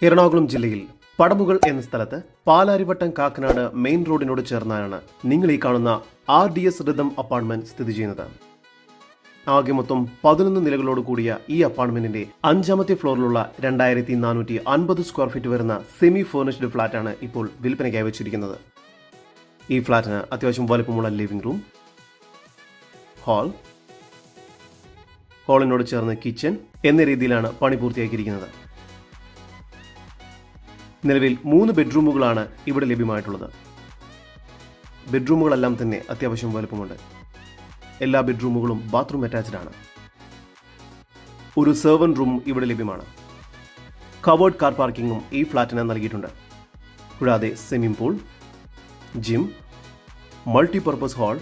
എറണാകുളം ജില്ലയിൽ പടമുകൾ എന്ന സ്ഥലത്ത് പാലാരിവട്ടം കാക്കനാട് മെയിൻ റോഡിനോട് ചേർന്നാണ് നിങ്ങൾ ഈ കാണുന്ന RDS റിതം അപ്പാർട്ട്മെന്റ് സ്ഥിതി ചെയ്യുന്നത്. ആകെ മൊത്തം 11 നിലകളോട് കൂടിയ ഈ അപ്പാർട്ട്മെന്റിന്റെ 5ാമത്തെ ഫ്ലോറിലുള്ള 2450 സ്ക്വയർ ഫീറ്റ് വരുന്ന സെമി ഫേർണിഷ്ഡ് ഫ്ളാറ്റാണ് ഇപ്പോൾ വിൽപ്പനയ്ക്കായി വെച്ചിരിക്കുന്നത്. ഈ ഫ്ളാറ്റിന് അത്യാവശ്യം വലുപ്പമുള്ള ലിവിംഗ് റൂം, ഹാളിനോട് ചേർന്ന് കിച്ചൺ എന്ന രീതിയിലാണ് പണി പൂർത്തിയാക്കിയിരിക്കുന്നത്. നിലവിൽ 3 ബെഡ്റൂമുകളാണ് ഇവിടെ ലഭ്യമായിട്ടുള്ളത്. ബെഡ്റൂമുകളെല്ലാം തന്നെ അത്യാവശ്യം വലുപ്പമുണ്ട്. എല്ലാ ബെഡ്റൂമുകളും ബാത്റൂം അറ്റാച്ച്ഡ് ആണ്. ഒരു സെർവന്റ് റൂം ഇവിടെ ലഭ്യമാണ്. കവേർഡ് കാർ പാർക്കിംഗും ഈ ഫ്ളാറ്റിന് നൽകിയിട്ടുണ്ട്. കൂടാതെ swimming pool, gym, multipurpose hall,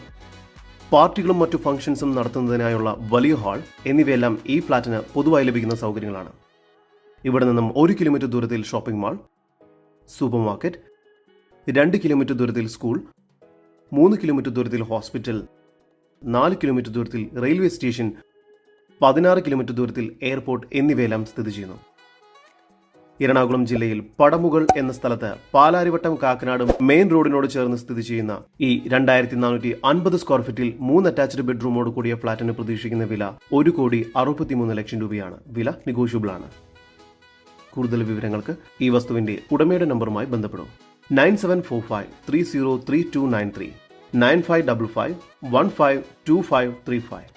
പാർട്ടികളും മറ്റു ഫംഗ്ഷൻസും നടത്തുന്നതിനായുള്ള വലിയ ഹാൾ എന്നിവയെല്ലാം ഈ ഫ്ളാറ്റിന് പൊതുവായി ലഭിക്കുന്ന സൗകര്യങ്ങളാണ്. ഇവിടെ നിന്നും 1 കിലോമീറ്റർ ദൂരത്തിൽ shopping mall, super market, 2 kilometre ദൂരത്തിൽ സ്കൂൾ, 3 കിലോമീറ്റർ ദൂരത്തിൽ ഹോസ്പിറ്റൽ, 4 കിലോമീറ്റർ ദൂരത്തിൽ റെയിൽവേ സ്റ്റേഷൻ, 16 കിലോമീറ്റർ ദൂരത്തിൽ എയർപോർട്ട് എന്നിവയെല്ലാം സ്ഥിതി ചെയ്യുന്നു. എറണാകുളം ജില്ലയിൽ പടമുകൾ എന്ന സ്ഥലത്ത് പാലാരിവട്ടം കാക്കനാട് മെയിൻ റോഡിനോട് ചേർന്ന് സ്ഥിതി ചെയ്യുന്ന ഈ 2450 സ്ക്വയർ ഫീറ്റിൽ 3 അറ്റാച്ച്ഡ് ബെഡ്റൂമോട് കൂടിയ ഫ്ളാറ്റിന് പ്രതീക്ഷിക്കുന്ന വില 1,63,00,000 രൂപയാണ്. വില നെഗോഷ്യബിൾ ആണ്. കൂടുതൽ വിവരങ്ങൾക്ക് ഈ വസ്തുവിന്റെ ഉടമയുടെ നമ്പറുമായി ബന്ധപ്പെടും. 9745303293 9555152535.